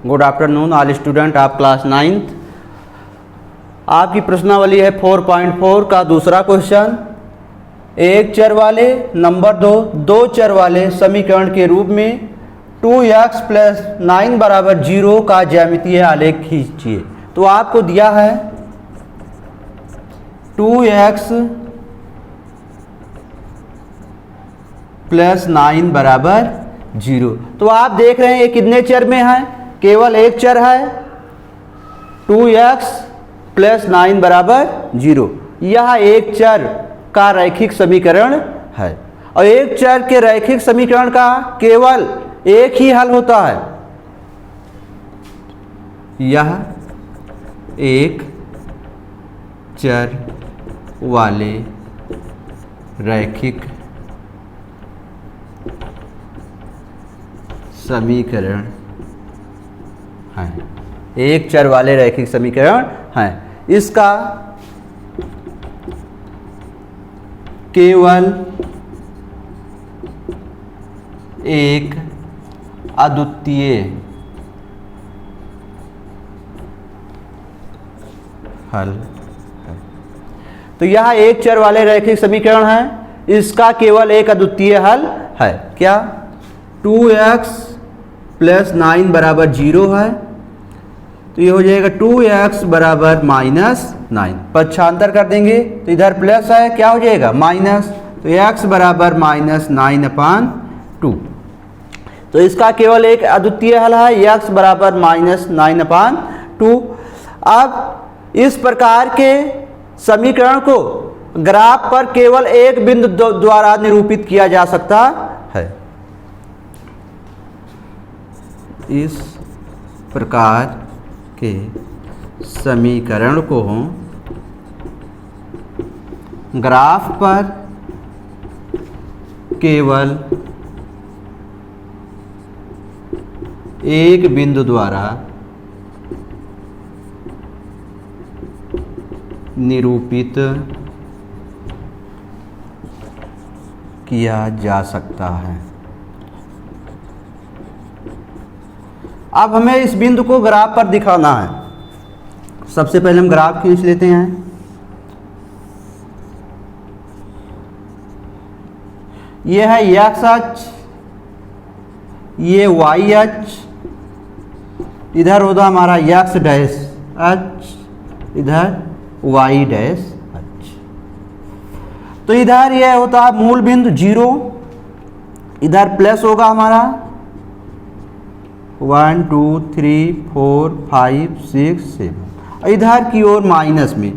Good afternoon all student of class 9th। आपकी प्रश्नावली है 4.4 का दूसरा क्वेश्चन। एक चर वाले नंबर दो चर वाले समीकरण के रूप में 2x + 9 = 0 का ज्यामितीय आलेख खींचिए। तो आपको दिया है 2x + 9 = 0। तो आप देख रहे हैं ये कितने चर में है? केवल एक चर है, 2x + 9 = 0। यह एक चर का रैखिक समीकरण है और एक चर के रैखिक समीकरण का केवल एक ही हल होता है। यह एक चर वाले रैखिक समीकरण है। एक चर वाले रैखिक समीकरण हैं। इसका केवल एक अद्वितीय हल है। तो यह एक चर वाले रैखिक समीकरण है, इसका केवल एक अद्वितीय हल है। क्या? 2x + 9 = 0 है, तो ये हो जाएगा 2x = -9। पक्षांतर कर देंगे तो इधर प्लस है, क्या हो जाएगा? माइनस। तो x = -9/2। तो इसका केवल एक अद्वितीय हल है, x = -9/2। अब इस प्रकार के समीकरण को ग्राफ पर केवल एक बिंदु द्वारा निरूपित किया जा सकता है। इस प्रकार के समीकरण को ग्राफ पर केवल एक बिंदु द्वारा निरूपित किया जा सकता है। अब हमें इस बिंदु को ग्राफ पर दिखाना है। सबसे पहले हम ग्राफ खींच लेते हैं। यह है x अक्ष, ये y अक्ष, इधर होगा हमारा x डैश अक्ष, इधर y डैश अक्ष। तो इधर यह होता है मूल बिंदु 0, इधर प्लस होगा हमारा 1 2 3 4 5 6 7, इधर की ओर माइनस में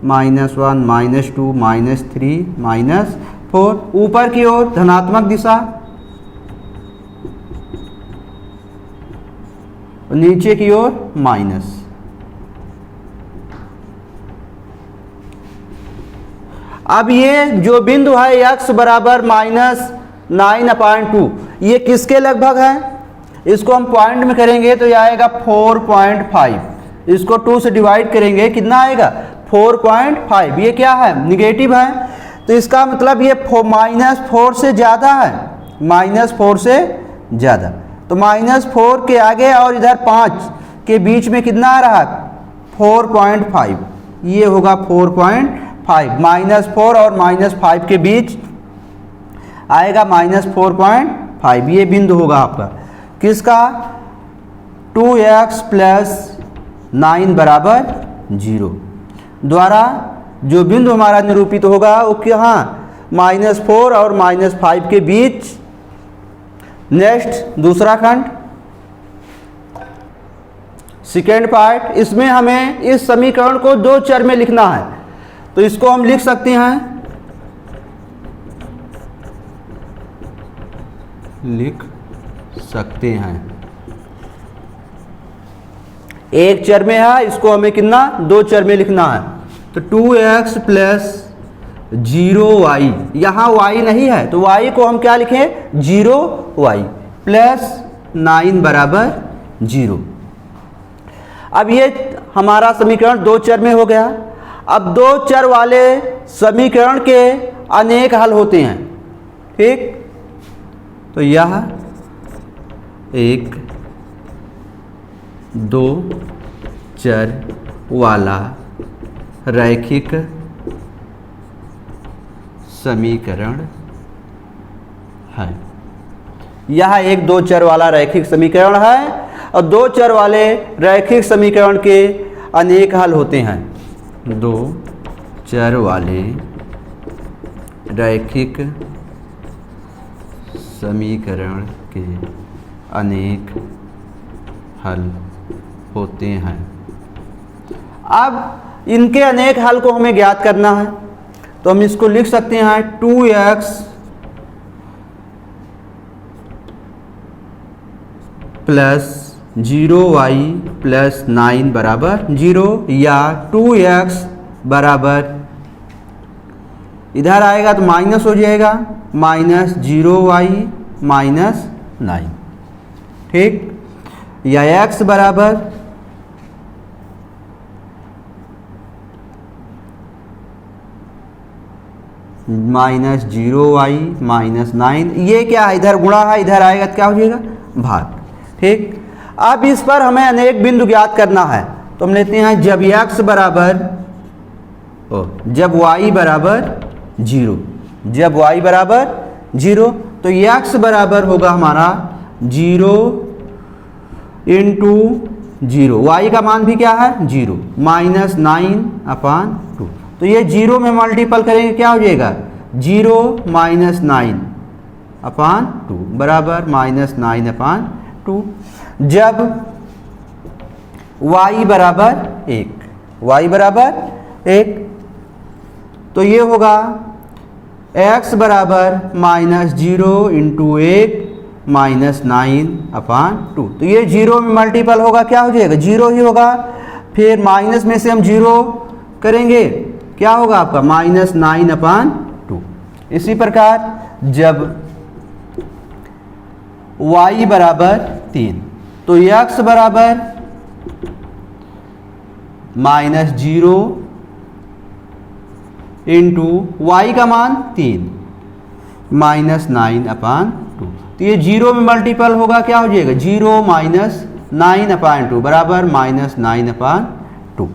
-1 -2 -3 -4, ऊपर की ओर धनात्मक दिशा, नीचे की ओर माइनस। अब ये जो बिंदु है x = -9/2, ये किसके लगभग है? इसको हम पॉइंट में करेंगे तो यह आएगा 4.5। इसको 2 से डिवाइड करेंगे, कितना आएगा? 4.5। ये क्या है? निगेटिव है, तो इसका मतलब ये -4 से ज़्यादा है, -4 से ज़्यादा। तो -4 के आगे और इधर 5 के बीच में कितना आ रहा? 4.5। ये होगा 4.5। -4 और -5 के बीच आएगा -4.5। ये बिंदु होगा आपका किसका? 2x + 9 = 0 द्वारा जो बिंदु हमारा निरूपित होगा वो क्या? -4 और -5 के बीच। नेक्स्ट दूसरा खंड, सेकेंड पार्ट। इसमें हमें इस समीकरण को दो चर में लिखना है, तो इसको हम लिख सकते हैं, एक चर में है, इसको हमें कितना? दो चर में लिखना है। तो 2x + 0y, यहाँ y नहीं है तो y को हम क्या लिखें? 0y + 9 = 0। अब ये हमारा समीकरण दो चर में हो गया। अब दो चर वाले समीकरण के अनेक हल होते हैं, ठीक? तो यह एक दो चर वाला रैखिक समीकरण है। यह एक दो चर वाला रैखिक समीकरण है और दो चर वाले रैखिक समीकरण के अनेक हल होते हैं। दो चर वाले रैखिक समीकरण के अनेक हल होते हैं। अब इनके अनेक हल को हमें ज्ञात करना है, तो हम इसको लिख सकते हैं 2x प्लस 0y प्लस 9 बराबर 0, या 2x बराबर इधर आएगा तो माइनस हो जाएगा माइनस 0y माइनस 9, ठीक, या x बराबर माइनस 0y माइनस 9। ये क्या है, इधर गुणा है, इधर आएगा तो क्या हो जाएगा भाग, ठीक। अब इस पर हमें अनेक बिंदु ज्ञात करना है, तो हम लेते हैं जब x बराबर जब y बराबर 0, जब y बराबर 0 तो x बराबर होगा हमारा 0 इंटू 0, y का मान भी क्या है 0, माइनस 9/2। तो ये 0 में मल्टीपल करेंगे क्या हो जाएगा 0 माइनस 9/2 बराबर माइनस 9/2। जब y बराबर 1, y बराबर 1 तो ये होगा x बराबर माइनस 0 इंटू 1 माइनस 9/2। तो ये 0 में मल्टीपल होगा क्या हो जाएगा 0 ही होगा, फिर माइनस में से हम 0 करेंगे क्या होगा आपका माइनस 9/2। इसी प्रकार जब y बराबर 3 तो x बराबर माइनस 0 इंटू वाई का मान 3 माइनस 9/2। तो ये 0 में मल्टीपल होगा क्या हो जाएगा 0 माइनस 9/2 बराबर माइनस 9/2।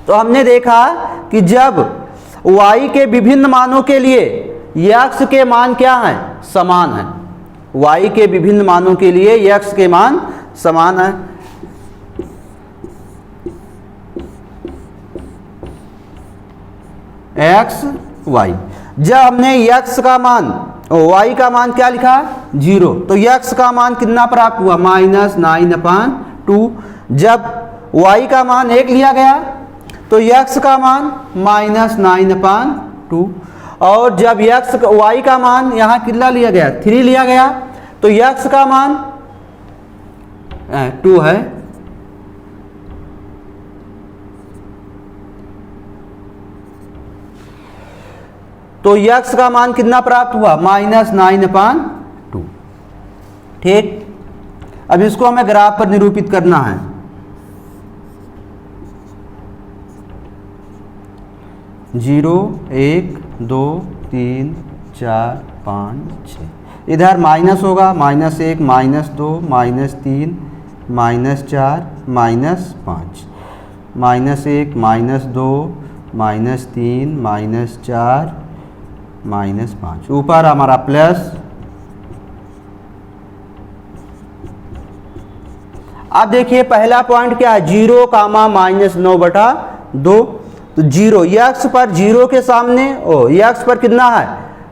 तो हमने देखा कि जब y के विभिन्न मानों के लिए x के मान क्या हैं समान हैं, y के विभिन्न मानों के लिए x के मान समान है। x y, जब हमने x का मान y का मान क्या लिखा 0, तो x का मान कितना प्राप्त हुआ माइनस 9/2। जब y का मान 1 लिया गया तो x का मान माइनस 9/2, और जब y का मान यहाँ कितना लिया गया 3 लिया गया तो x का मान 2 है। तो x का मान कितना प्राप्त हुआ माइनस 9/2, ठीक। अब इसको हमें ग्राफ पर निरूपित करना है। जीरो 1 2 3 4 5 6, इधर माइनस होगा minus 1 minus 2 minus 3 minus 4 minus 5, minus 1 minus 2 minus 3 minus 4 minus 5, ऊपर हमारा प्लस। अब देखिए पहला पॉइंट क्या है 0 कामा माइनस 9/2। तो 0 x पर 0 के सामने x पर कितना है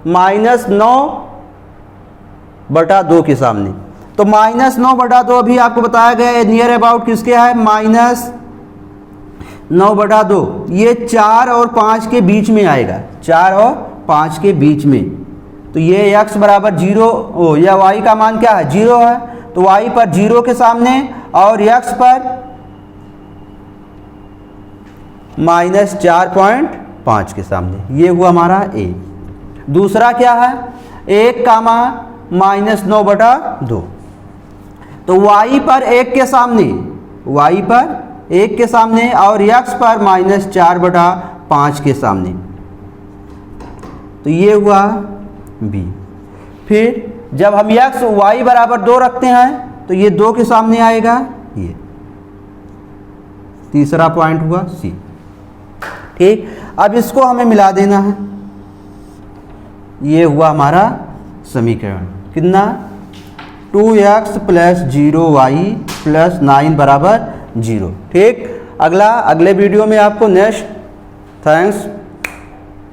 माइनस 9/2 के सामने, तो माइनस 9/2 अभी आपको बताया गया है नियर अबाउट किसके है माइनस 9/2। ये 4 और 5 के बीच में आएगा, 4 और 5 के बीच में। तो ये x बराबर 0 या y का मान क्या है 0 है, तो y पर 0 के सामने और x पर माइनस 4.5 के सामने, ये हुआ हमारा a। दूसरा क्या है 1 कामा माइनस 9/2। तो y पर 1 के सामने, y पर 1 के सामने और x पर माइनस 4/5 के सामने, तो ये हुआ b। फिर जब हम x y बराबर 2 रखते हैं तो ये 2 के सामने आएगा ये। तीसरा पॉइंट हुआ सी। ठीक, अब इसको हमें मिला देना है। ये हुआ हमारा समीकरण, कितना 2x + 0y + 9 = 0। ठीक, अगले वीडियो में आपको नेक्स्ट। थैंक्स।